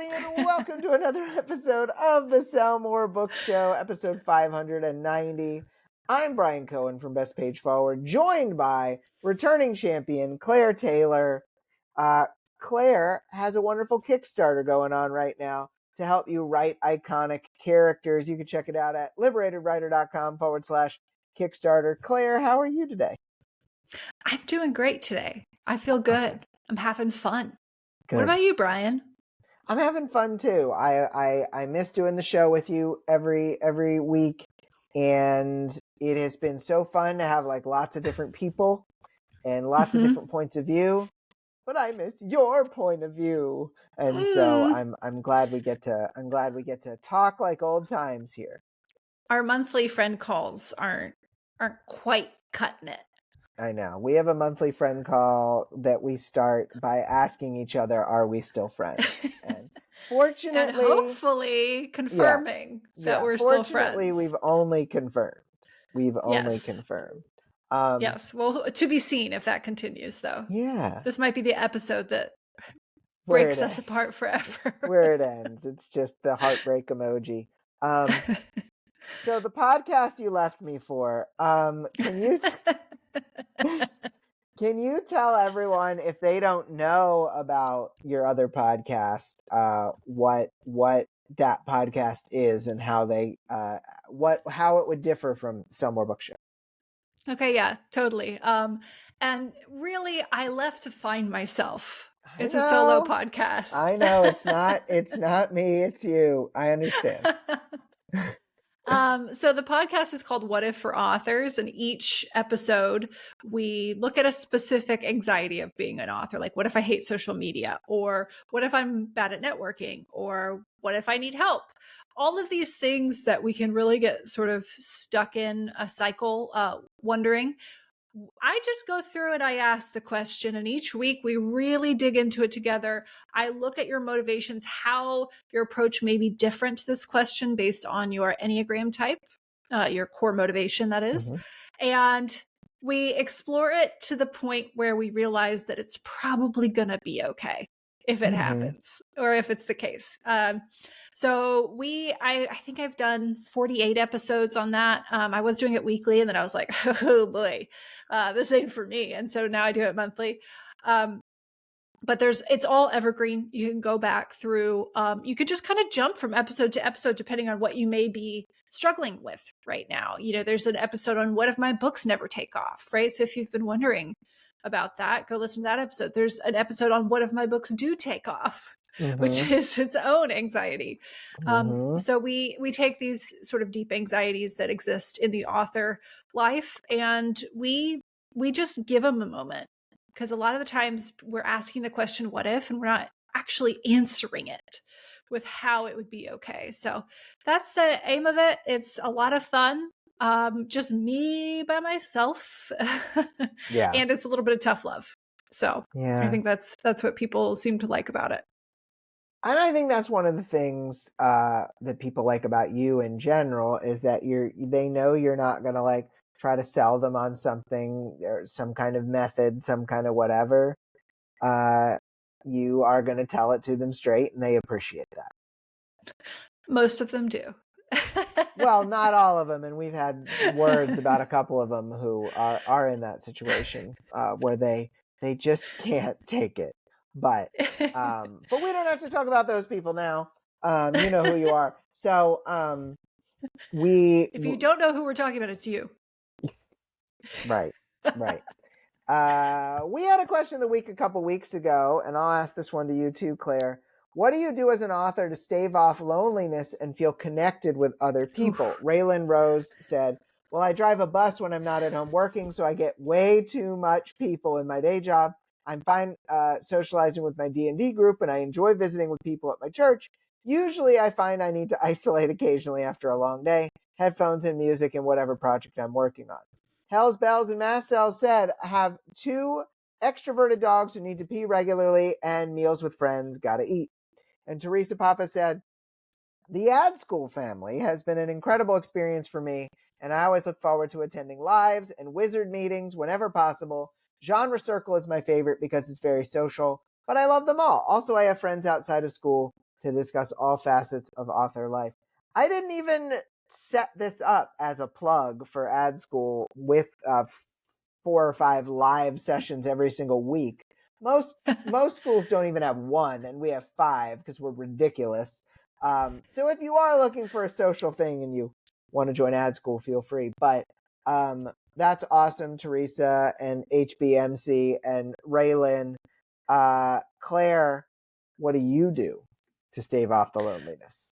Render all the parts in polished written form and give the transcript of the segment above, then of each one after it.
everybody, and welcome to another episode of the Sell More Book Show, episode 590. I'm Brian Cohen from Best Page Forward, joined by returning champion Claire Taylor. Claire has a wonderful Kickstarter going on right now to help you write iconic characters. You can check it out at liberatedwriter.com/Kickstarter. Claire, how are you today? I'm doing great today. I feel good. Okay. I'm having fun. Good. What about you, Brian? I'm having fun too. I miss doing the show with you every week, and it has been so fun to have like lots of different people and lots of different points of view. But I miss your point of view, and so I'm glad we get to talk like old times here. Our monthly friend calls aren't quite cutting it. I know. We have a monthly friend call that we start by asking each other, are we still friends? And fortunately, and hopefully confirming that we're still friends. Fortunately, we've only confirmed. Yes. Well, to be seen if that continues, though. Yeah. This might be the episode that breaks us apart forever. Where it ends. It's just the heartbreak emoji. So the podcast you left me for, can you tell everyone, if they don't know about your other podcast, what that podcast is and how they how it would differ from Sell More Book Show? Okay, yeah, totally. And really, I left to find myself. It's a solo podcast. I know it's not me, it's you. I understand. So the podcast is called What If for Authors, and each episode we look at a specific anxiety of being an author. Like, what if I hate social media? Or what if I'm bad at networking? Or what if I need help? All of these things that we can really get sort of stuck in a cycle, wondering. I just go through and I ask the question, and each week we really dig into it together. I look at your motivations, how your approach may be different to this question based on your Enneagram type, your core motivation, that is. And we explore it to the point where we realize that it's probably going to be okay if it happens, or if it's the case. So I think I've done 48 episodes on that. I was doing it weekly, and then I was like, oh boy, this ain't for me. And so now I do it monthly. But it's all evergreen. You can go back through, you could just kind of jump from episode to episode, depending on what you may be struggling with right now. You know, there's an episode on what if my books never take off, right? So if you've been wondering about that, go listen to that episode. There's an episode on what if my books do take off, which is its own anxiety. So we take these sort of deep anxieties that exist in the author life, and we just give them a moment, because a lot of the times we're asking the question, what if, and we're not actually answering it with how it would be okay. So that's the aim of it. It's a lot of fun. Just me by myself. Yeah. And it's a little bit of tough love. So I think that's what people seem to like about it. And I think that's one of the things that people like about you in general, is that they know you're not going to like try to sell them on something or some kind of method, some kind of whatever. You are going to tell it to them straight, and they appreciate that. Most of them do. Well, not all of them, and we've had words about a couple of them who are in that situation where they just can't take it. But we don't have to talk about those people now. You know who you are. So if you don't know who we're talking about, it's you. Right. We had a question of the week a couple weeks ago, and I'll ask this one to you too, Claire. What do you do as an author to stave off loneliness and feel connected with other people? Raylan Rose said, well, I drive a bus when I'm not at home working, so I get way too much people in my day job. I'm fine socializing with my D&D group, and I enjoy visiting with people at my church. Usually I find I need to isolate occasionally after a long day, headphones and music and whatever project I'm working on. Hells Bells and Marcel said, I have 2 extroverted dogs who need to pee regularly, and meals with friends, gotta eat. And Teresa Papa said, the Ad School family has been an incredible experience for me, and I always look forward to attending lives and wizard meetings whenever possible. Genre Circle is my favorite because it's very social, but I love them all. Also, I have friends outside of school to discuss all facets of author life. I didn't even set this up as a plug for Ad School with 4 or 5 live sessions every single week. Most schools don't even have one, and we have 5 because we're ridiculous. So if you are looking for a social thing and you want to join Ad School, feel free. But that's awesome, Teresa and HBMC and Raylan. Claire, what do you do to stave off the loneliness?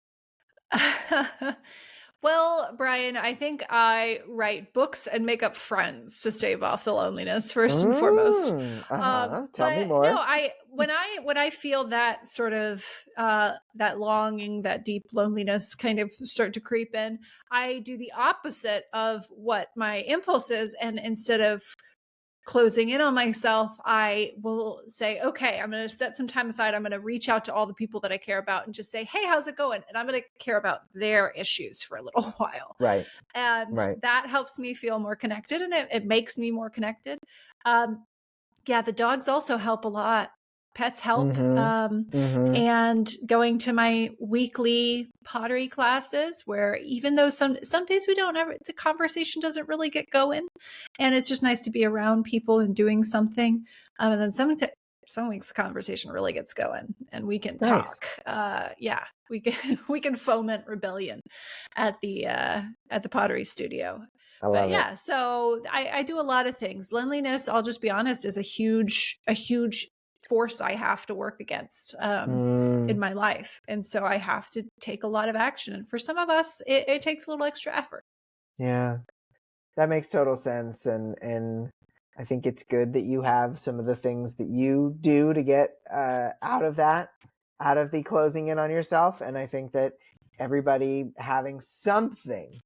Well, Bryan, I think I write books and make up friends to stave off the loneliness first and foremost. Tell me But more. no, when I feel that sort of that longing, that deep loneliness kind of start to creep in, I do the opposite of what my impulse is, and instead of closing in on myself, I will say, okay, I'm going to set some time aside. I'm going to reach out to all the people that I care about and just say, hey, how's it going? And I'm going to care about their issues for a little while. Right. And Right. that helps me feel more connected, and it makes me more connected. Yeah, the dogs also help a lot. Pets help. And going to my weekly pottery classes, where even though some days we don't ever, the conversation doesn't really get going, and it's just nice to be around people and doing something. And then some weeks the conversation really gets going, and we can talk. Yeah, we can foment rebellion at the pottery studio. But yeah, so I do a lot of things. Loneliness, I'll just be honest, is a huge force I have to work against in my life. And so I have to take a lot of action. And for some of us, it takes a little extra effort. Yeah, that makes total sense. And I think it's good that you have some of the things that you do to get out of the closing in on yourself. And I think that everybody having something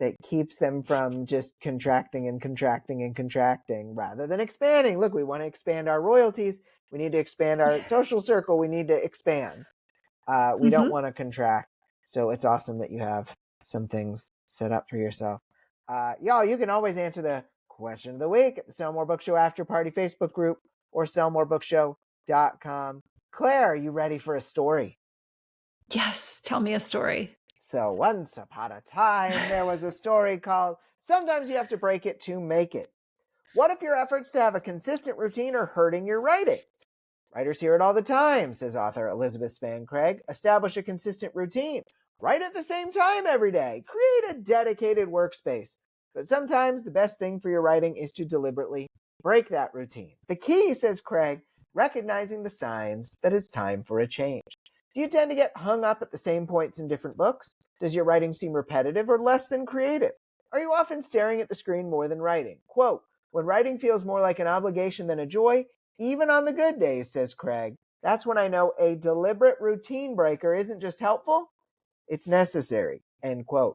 that keeps them from just contracting and contracting and contracting rather than expanding. Look, we want to expand our royalties. We need to expand our social circle. We need to expand. We don't want to contract. So it's awesome that you have some things set up for yourself. Y'all, you can always answer the question of the week at the Sell More Book Show After Party Facebook group or sellmorebookshow.com. Claire, are you ready for a story? Yes, tell me a story. So once upon a time, there was a story called Sometimes You Have to Break It to Make It. What if your efforts to have a consistent routine are hurting your writing? Writers hear it all the time, says author Elizabeth Spann Craig. Establish a consistent routine. Write at the same time every day. Create a dedicated workspace. But sometimes the best thing for your writing is to deliberately break that routine. The key, says Craig, recognizing the signs that it's time for a change. Do you tend to get hung up at the same points in different books? Does your writing seem repetitive or less than creative? Are you often staring at the screen more than writing? Quote, when writing feels more like an obligation than a joy, even on the good days, says Craig, that's when I know a deliberate routine breaker isn't just helpful, it's necessary, end quote.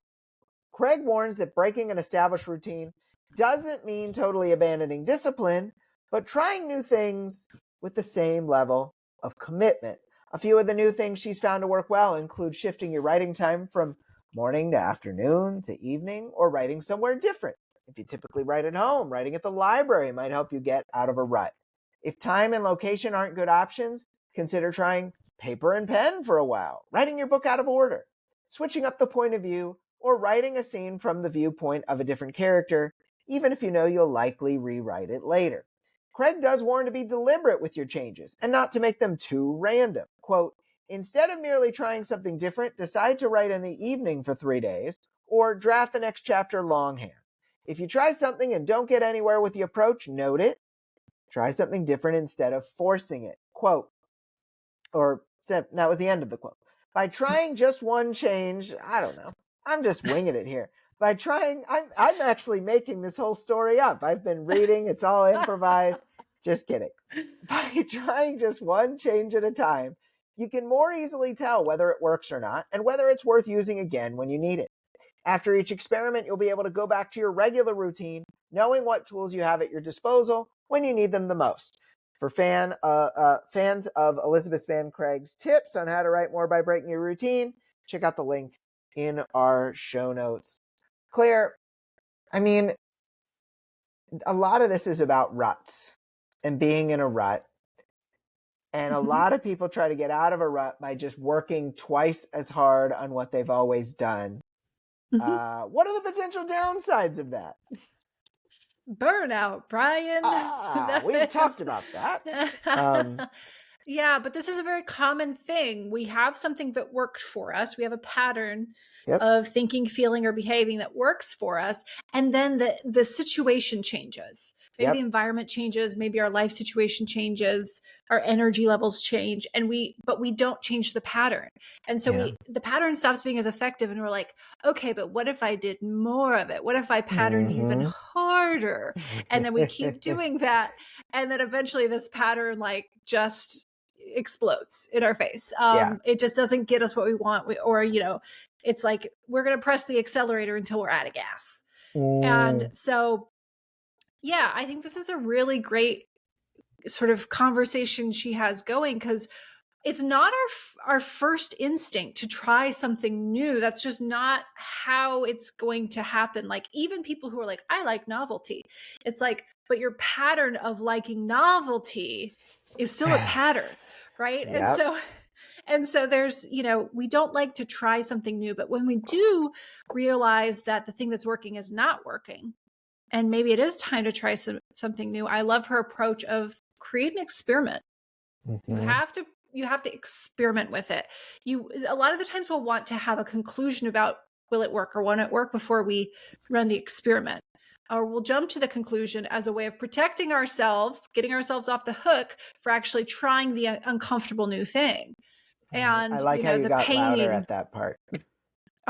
Craig warns that breaking an established routine doesn't mean totally abandoning discipline, but trying new things with the same level of commitment. A few of the new things she's found to work well include shifting your writing time from morning to afternoon to evening, or writing somewhere different. If you typically write at home, writing at the library might help you get out of a rut. If time and location aren't good options, consider trying paper and pen for a while, writing your book out of order, switching up the point of view, or writing a scene from the viewpoint of a different character, even if you know you'll likely rewrite it later. Craig does warn to be deliberate with your changes and not to make them too random. Quote, instead of merely trying something different, decide to write in the evening for 3 days or draft the next chapter longhand. If you try something and don't get anywhere with the approach, note it. Try something different instead of forcing it. Quote, or now at the end of the quote, by trying just one change, I don't know, I'm just winging it here. By trying, I'm actually making this whole story up. I've been reading, it's all improvised. Just kidding. By trying just one change at a time, you can more easily tell whether it works or not and whether it's worth using again when you need it. After each experiment, you'll be able to go back to your regular routine, knowing what tools you have at your disposal when you need them the most. For fans of Elizabeth Spann Craig's tips on how to write more by breaking your routine, check out the link in our show notes. Claire, I mean, a lot of this is about ruts and being in a rut. And a lot of people try to get out of a rut by just working twice as hard on what they've always done. What are the potential downsides of that? Burnout, Bryan. We've talked about that. Yeah, but this is a very common thing. We have something that worked for us. We have a pattern of thinking, feeling, or behaving that works for us. And then the situation changes. Maybe the environment changes, maybe our life situation changes, our energy levels change, but we don't change the pattern. And so the pattern stops being as effective, and we're like, okay, but what if I did more of it? What if I patterned even harder? And then we keep doing that. And then eventually this pattern like just explodes in our face. It just doesn't get us what we want. It's like, we're going to press the accelerator until we're out of gas. And so, yeah, I think this is a really great sort of conversation she has going, because it's not our first instinct to try something new. That's just not how it's going to happen. Like, even people who are like, I like novelty. It's like, but your pattern of liking novelty is still a pattern, right? And so there's, we don't like to try something new, but when we do realize that the thing that's working is not working, and maybe it is time to try something new. I love her approach of create an experiment. You have to experiment with it. A lot of the times we'll want to have a conclusion about will it work or won't it work before we run the experiment. Or we'll jump to the conclusion as a way of protecting ourselves, getting ourselves off the hook for actually trying the uncomfortable new thing. And I like how you the got pain. louder at that part.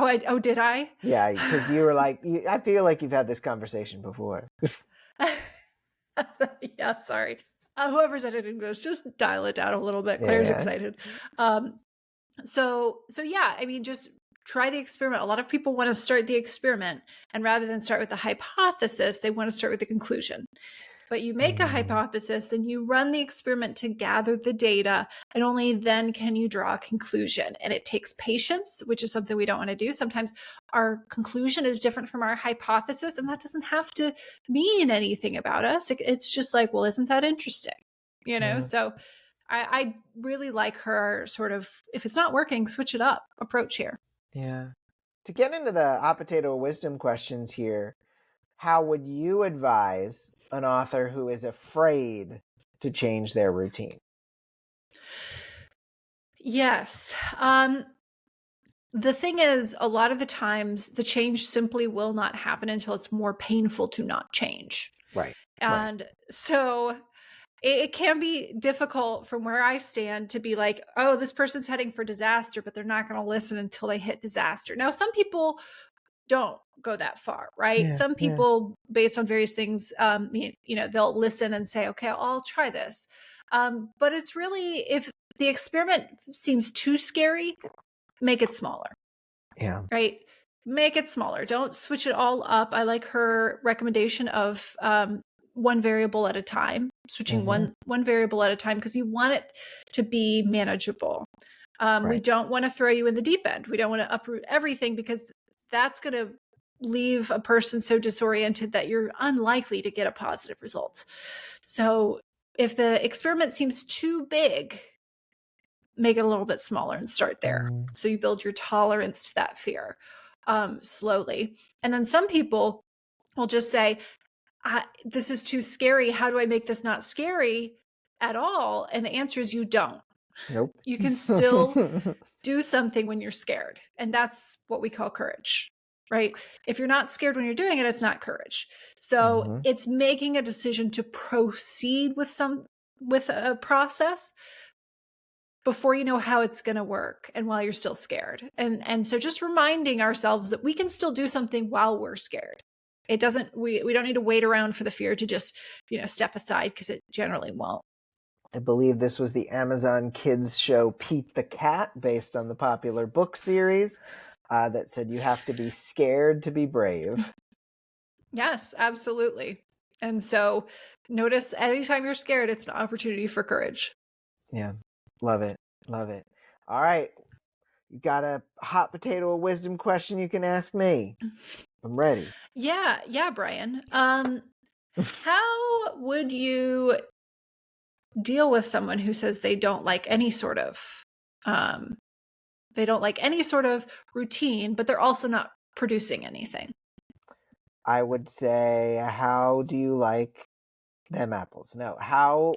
Oh, did I? Yeah, because you were like, I feel like you've had this conversation before. Yeah, sorry. Whoever's editing this, just dial it down a little bit. Claire's excited. So yeah, I mean, just try the experiment. A lot of people want to start the experiment, and rather than start with the hypothesis, they want to start with the conclusion. But you make a hypothesis, then you run the experiment to gather the data, and only then can you draw a conclusion. And it takes patience, which is something we don't want to do. Sometimes our conclusion is different from our hypothesis, and that doesn't have to mean anything about us. It's just like, well, isn't that interesting? So I really like her sort of, if it's not working, switch it up approach here. Yeah. To get into the hot potato wisdom questions here, how would you advise an author who is afraid to change their routine? Yes. The thing is, a lot of the times the change simply will not happen until it's more painful to not change. Right. And so it can be difficult from where I stand to be like, oh, this person's heading for disaster, but they're not going to listen until they hit disaster. Now, some people don't go that far, right? Yeah, some people, based on various things, they'll listen and say, okay, I'll try this. But it's really, if the experiment seems too scary, make it smaller. Yeah. Right? Make it smaller. Don't switch it all up. I like her recommendation of one variable at a time, switching one variable at a time, because you want it to be manageable. We don't want to throw you in the deep end. We don't want to uproot everything, because that's going to leave a person so disoriented that you're unlikely to get a positive result. So if the experiment seems too big, make it a little bit smaller and start there. So you build your tolerance to that fear slowly. And then some people will just say, this is too scary. How do I make this not scary at all? And the answer is you don't. Nope. You can still do something when you're scared. And that's what we call courage, right? If you're not scared when you're doing it, it's not courage. So it's making a decision to proceed with a process before you know how it's going to work, and while you're still scared. And so just reminding ourselves that we can still do something while we're scared. It doesn't, we don't need to wait around for the fear to just, step aside, because it generally won't. I believe this was the Amazon Kids show Pete the Cat, based on the popular book series, that said you have to be scared to be brave. Yes, absolutely. And so notice anytime you're scared, it's an opportunity for courage. Yeah. Love it. Love it. All right. You got a hot potato of wisdom question you can ask me. I'm ready. Yeah, Bryan. How would you deal with someone who says they don't like any sort of routine, but they're also not producing anything? I would say, how do you like them apples? No. How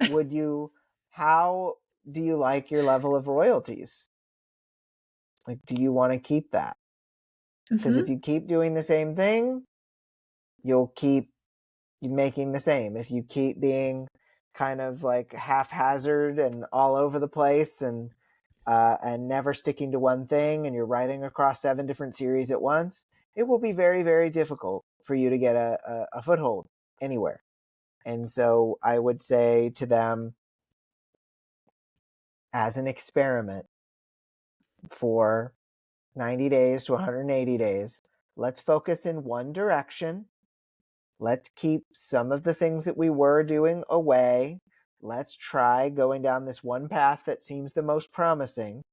do you like your level of royalties? Like, do you want to keep that? Because if Mm-hmm. you keep doing the same thing, you'll keep making the same. If you keep being kind of like haphazard and all over the place and never sticking to one thing, and you're writing across 7 different series at once, it will be very, very difficult for you to get a foothold anywhere. And so I would say to them, as an experiment for 90 days to 180 days, let's focus in one direction. Let's keep some of the things that we were doing away. Let's try going down this one path that seems the most promising.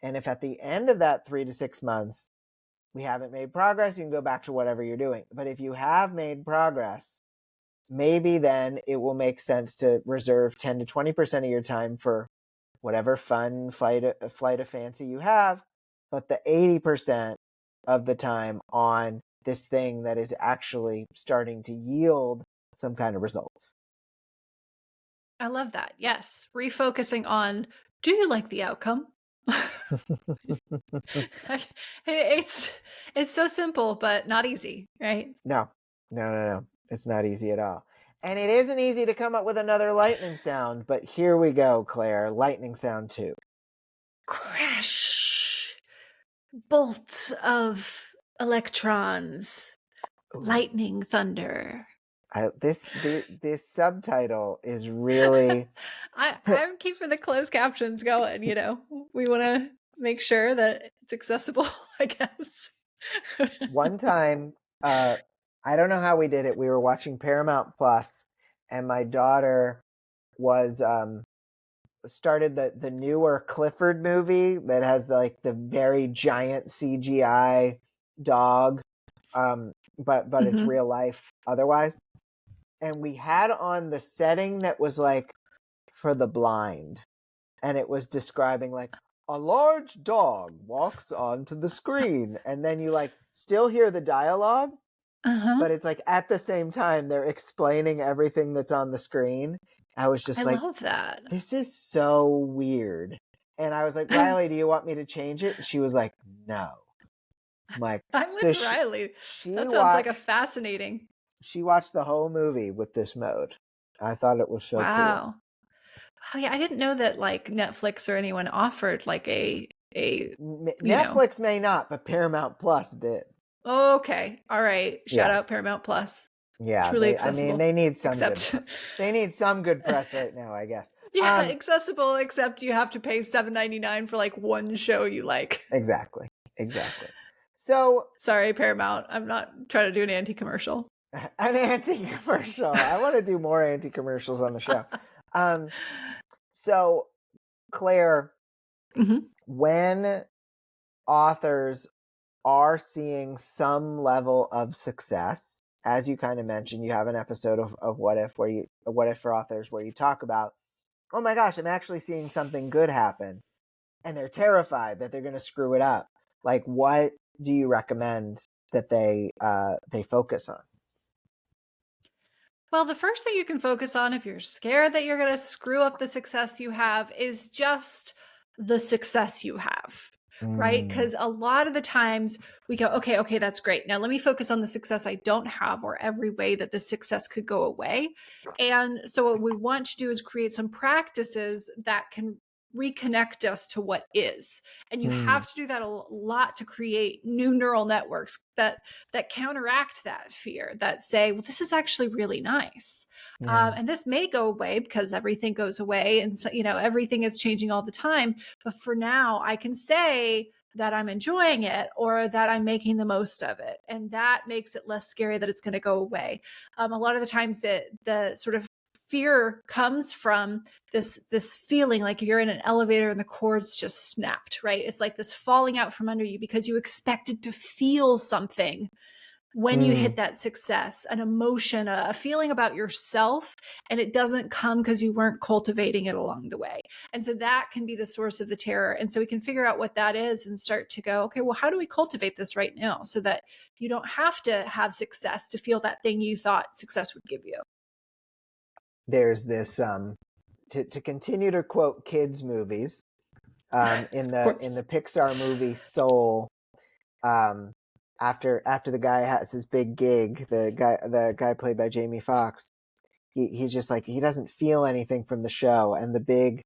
And if at the end of that 3 to 6 months we haven't made progress, you can go back to whatever you're doing. But if you have made progress, maybe then it will make sense to reserve 10 to 20% of your time for whatever fun flight of fancy you have, but the 80% of the time on this thing that is actually starting to yield some kind of results. I love that. Yes. Refocusing on, do you like the outcome? it's it's so simple, but not easy, right? No. It's not easy at all. And it isn't easy to come up with another lightning sound, but here we go, Claire. Lightning sound 2. Crash. Bolt of electrons. Ooh. Lightning thunder. This subtitle is really I'm keeping the closed captions going, We want to make sure that it's accessible, I guess. one time, I don't know how we did it. We were watching Paramount Plus, and my daughter was started the newer Clifford movie that has the very giant CGI dog, but it's real life otherwise. And we had on the setting that was like for the blind, and it was describing like a large dog walks onto the screen, and then you still hear the dialogue, but it's like at the same time they're explaining everything that's on the screen. I was just I like, love that. this is so weird. And I was like, Riley, do you want me to change it? And she was like, no. I'm like, I'm so with Riley. she That sounds like a watched fascinating. she watched the whole movie with this mode. I thought it was so cool. Wow. Oh yeah, I didn't know that Netflix or anyone offered Netflix may not, but Paramount Plus did. Okay. All right. Shout Yeah. out Paramount Plus. Yeah, Truly accessible. they need some except they need some good press right now, I guess. Yeah, accessible, except you have to pay $7.99 for one show you like. Exactly. So sorry, Paramount. I'm not trying to do an anti-commercial. An anti-commercial. I want to do more anti-commercials on the show. So Claire, when authors are seeing some level of success, as you kind of mentioned, you have an episode of What If for Authors where you talk about, oh my gosh, I'm actually seeing something good happen, and they're terrified that they're going to screw it up. Like, what do you recommend that they focus on? Well, the first thing you can focus on if you're scared that you're going to screw up the success you have is just the success you have. Right? Because a lot of the times we go, okay, that's great. Now let me focus on the success I don't have, or every way that the success could go away. And so what we want to do is create some practices that can reconnect us to what is. And you have to do that a lot to create new neural networks that counteract that fear, that say, well, this is actually really nice. And this may go away because everything goes away, and so, everything is changing all the time. But for now, I can say that I'm enjoying it, or that I'm making the most of it. And that makes it less scary that it's going to go away. A lot of the times the sort of fear comes from this feeling like you're in an elevator and the cords just snapped, right? It's like this falling out from under you because you expected to feel something when you hit that success, an emotion, a feeling about yourself, and it doesn't come because you weren't cultivating it along the way. And so that can be the source of the terror. And so we can figure out what that is and start to go, okay, well, how do we cultivate this right now so that you don't have to have success to feel that thing you thought success would give you? There's this to continue to quote kids movies, in the Pixar movie Soul, after the guy has his big gig, the guy played by Jamie Foxx, he's just like, he doesn't feel anything from the show, and the big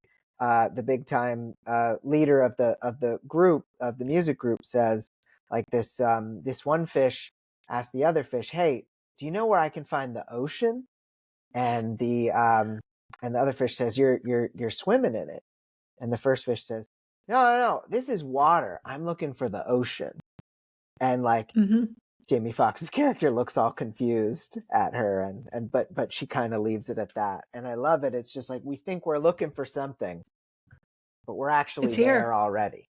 time leader of the group, of the music group, says like this one fish asked the other fish, hey, do you know where I can find the ocean? And the other fish says, you're swimming in it. And the first fish says, no, this is water, I'm looking for the ocean. And like, Jamie Foxx's character looks all confused at her, but she kind of leaves it at that. And I love it. It's just like, we think we're looking for something, but we're actually there already.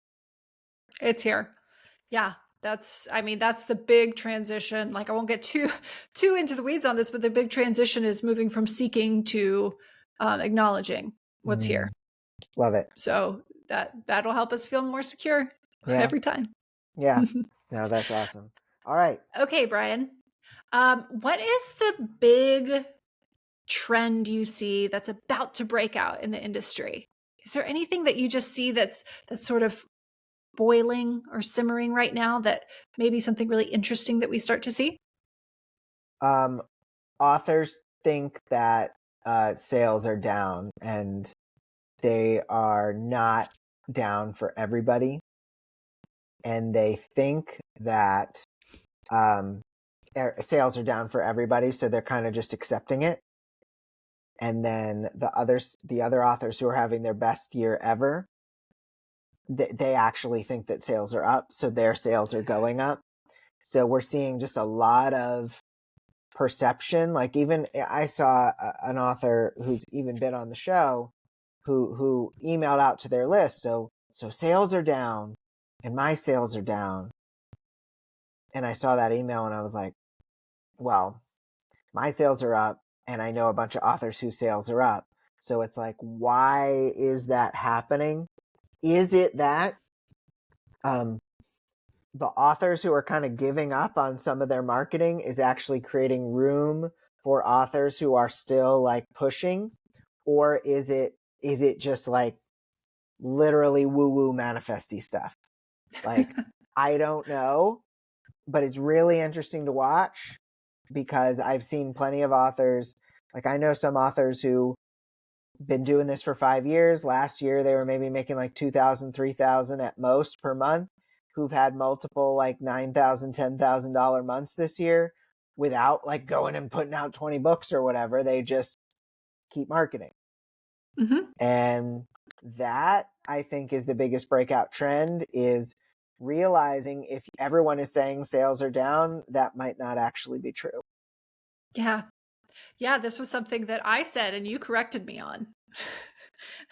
It's here. Yeah. That's the big transition. Like, I won't get too into the weeds on this, but the big transition is moving from seeking to acknowledging what's here. Love it. So that'll help us feel more secure every time. Yeah. No, that's awesome. All right. Okay, Bryan. What is the big trend you see that's about to break out in the industry? Is there anything that you just see that's sort of boiling or simmering right now, that maybe something really interesting that we start to see? Authors think that sales are down, and they are not down for everybody. And they think that sales are down for everybody, so they're kind of just accepting it. And then the other authors who are having their best year ever, they actually think that sales are up, so their sales are going up. So we're seeing just a lot of perception. Like, even I saw an author who's even been on the show who emailed out to their list, so sales are down and my sales are down. And I saw that email and I was like, well, my sales are up, and I know a bunch of authors whose sales are up. So it's like, why is that happening? Is it that the authors who are kind of giving up on some of their marketing is actually creating room for authors who are still like pushing? Or is it just like literally woo-woo manifesty stuff? Like, I don't know, but it's really interesting to watch, because I've seen plenty of authors. Like, I know some authors who been doing this for 5 years. Last year, they were maybe making like $2,000, $3,000 at most per month, who've had multiple like $9,000, $10,000 months this year without like going and putting out 20 books or whatever. They just keep marketing. And that, I think, is the biggest breakout trend, is realizing if everyone is saying sales are down, that might not actually be true. Yeah, this was something that I said and you corrected me on.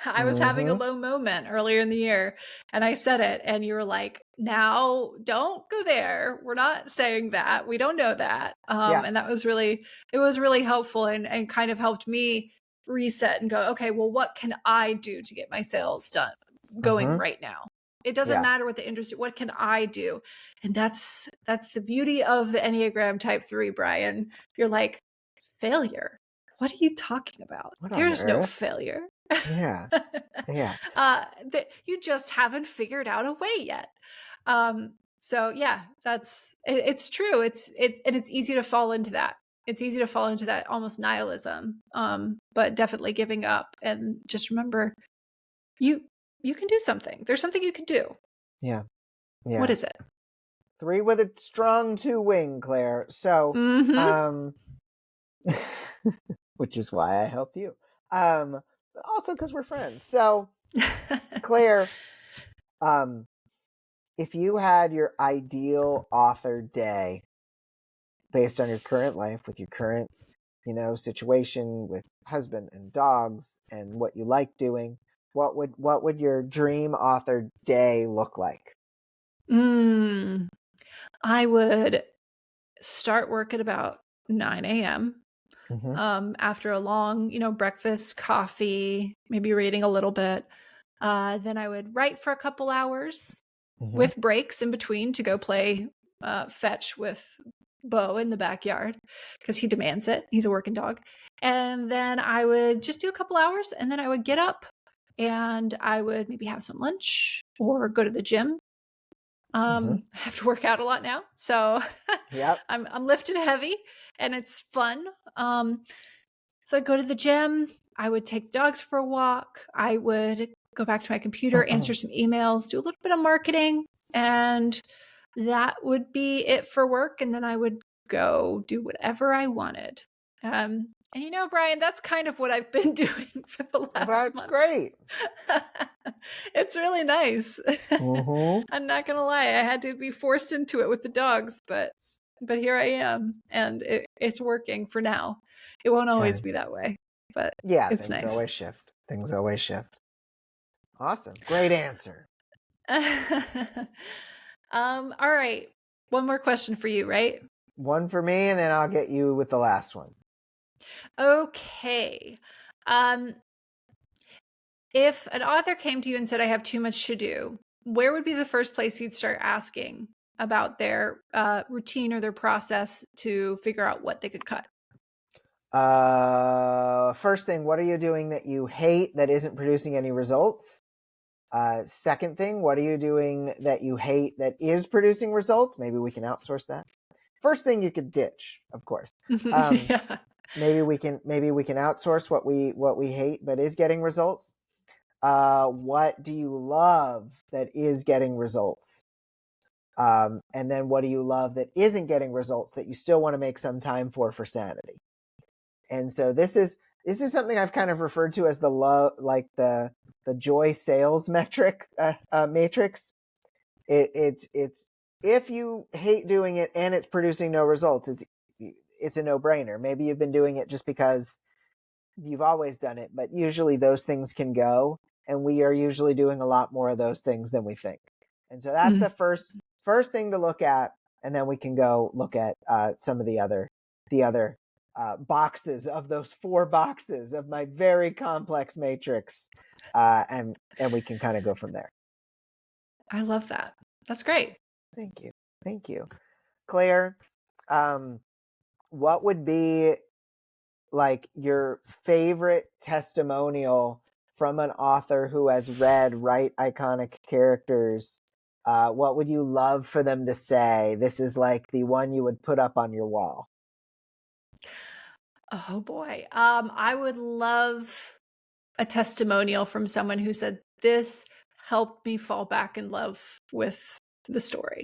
I was having a low moment earlier in the year, and I said it, and you were like, now don't go there. We're not saying that. We don't know that. And that was really helpful, and kind of helped me reset and go, okay, well, what can I do to get my sales done going right now? It doesn't matter what the industry, what can I do? And that's the beauty of the Enneagram Type 3, Bryan. You're like, failure? What are you talking about? There's no failure. Yeah. You just haven't figured out a way yet. So yeah, it's true. It's easy to fall into that. It's easy to fall into that almost nihilism. But definitely giving up, and just remember, you can do something. There's something you can do. Yeah. What is it? 3 with a strong 2 wing, Claire. So, which is why I helped you. But also because we're friends. So, Claire, if you had your ideal author day based on your current life, with your current, situation with husband and dogs and what you like doing, what would your dream author day look like? I would start work at about 9 a.m. After a long, breakfast, coffee, maybe reading a little bit. Then I would write for a couple hours with breaks in between to go play fetch with Bo in the backyard because he demands it. He's a working dog. And then I would just do a couple hours, and then I would get up and I would maybe have some lunch or go to the gym. I have to work out a lot now, so I'm lifting heavy and it's fun. So I'd go to the gym. I would take the dogs for a walk. I would go back to my computer, answer some emails, do a little bit of marketing, and that would be it for work. And then I would go do whatever I wanted. And Bryan, that's kind of what I've been doing for the last month. Great. It's really nice. I'm not gonna lie, I had to be forced into it with the dogs, but here I am, and it's working for now. It won't always be that way, but it's nice. Things always shift. Awesome. Great answer. All right. One more question for you, right? One for me, and then I'll get you with the last one. Okay. If an author came to you and said, I have too much to do, where would be the first place you'd start asking about their routine or their process to figure out what they could cut? First thing, what are you doing that you hate that isn't producing any results? Second thing, what are you doing that you hate that is producing results? Maybe we can outsource that. First thing, you could ditch, of course. Maybe we can outsource what we hate but is getting results. What do you love that is getting results? And then what do you love that isn't getting results that you still want to make some time for sanity? And so this is something I've kind of referred to as the love, like the joy sales metric matrix. It's if you hate doing it and it's producing no results, it's a no-brainer. Maybe you've been doing it just because you've always done it, but usually those things can go, and we are usually doing a lot more of those things than we think. And so that's the first thing to look at, and then we can go look at some of the other boxes of those 4 boxes of my very complex matrix, and we can kind of go from there. I love that. That's great. Thank you. Claire, what would be like your favorite testimonial from an author who has read Write Iconic Characters? What would you love for them to say? This is like the one you would put up on your wall. Oh boy. I would love a testimonial from someone who said, this helped me fall back in love with the story.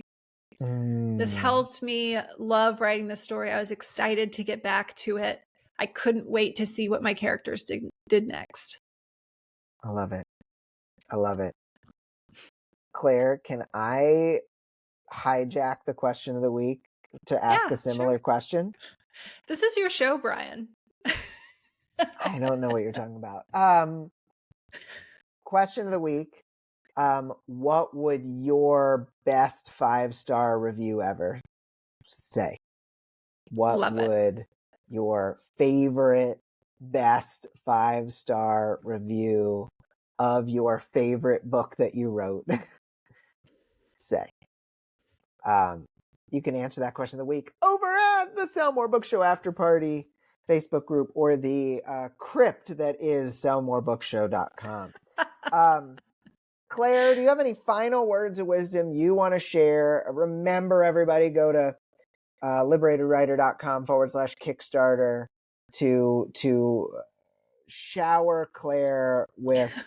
This helped me love writing the story. I was excited to get back to it. I couldn't wait to see what my characters did next. I love it. Claire, can I hijack the question of the week to ask a similar question? This is your show, Bryan. I don't know what you're talking about. Question of the week. What would your best 5-star review ever say? What would your favorite best 5-star review of your favorite book that you wrote say? You can answer that question of the week over at the Sell More Book Show After Party Facebook group or the crypt that is sellmorebookshow.com. Claire, do you have any final words of wisdom you want to share? Remember, everybody, go to liberatedwriter.com/Kickstarter to shower Claire with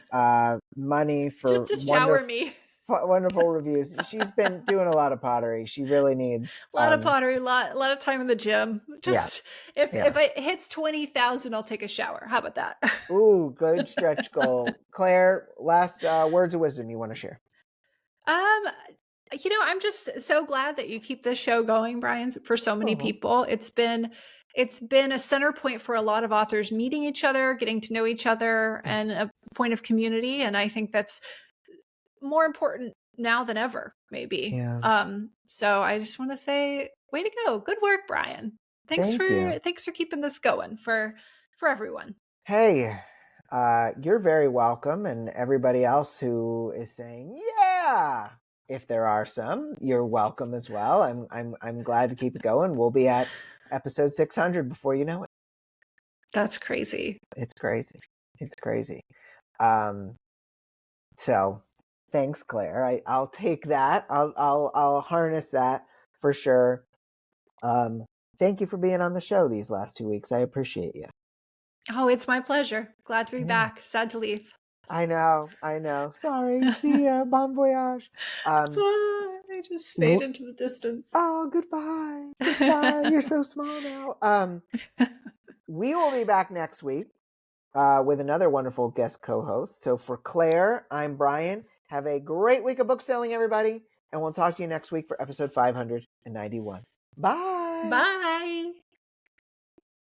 money for just to shower me. Wonderful reviews. She's been doing a lot of pottery. She really needs a lot of pottery, a lot of time in the gym. If it hits 20,000, I'll take a shower. How about that? Ooh, good stretch goal. Claire, last words of wisdom you want to share? I'm just so glad that you keep this show going, Bryan, for so many people. It's been a center point for a lot of authors meeting each other, getting to know each other, and a point of community. And I think that's more important now than ever, maybe. So I just want to say Way to go. Good work, Bryan. Thank you. Thanks for keeping this going for everyone. Hey, you're very welcome, and everybody else who is saying, yeah, if there are some, you're welcome as well. I'm glad to keep it going. We'll be at episode 600 before you know it. That's crazy. It's crazy. It's crazy. So thanks, Claire. I'll take that. I'll harness that for sure. Thank you for being on the show these last 2 weeks. I appreciate you. Oh, it's my pleasure. Glad to be Yeah. back. Sad to leave. I know. Sorry. See ya. Bon voyage. I just fade into the distance. Oh, goodbye. Goodbye. You're so small now. We will be back next week with another wonderful guest co-host. So for Claire, I'm Bryan. Have a great week of book selling, everybody. And we'll talk to you next week for episode 591. Bye. Bye.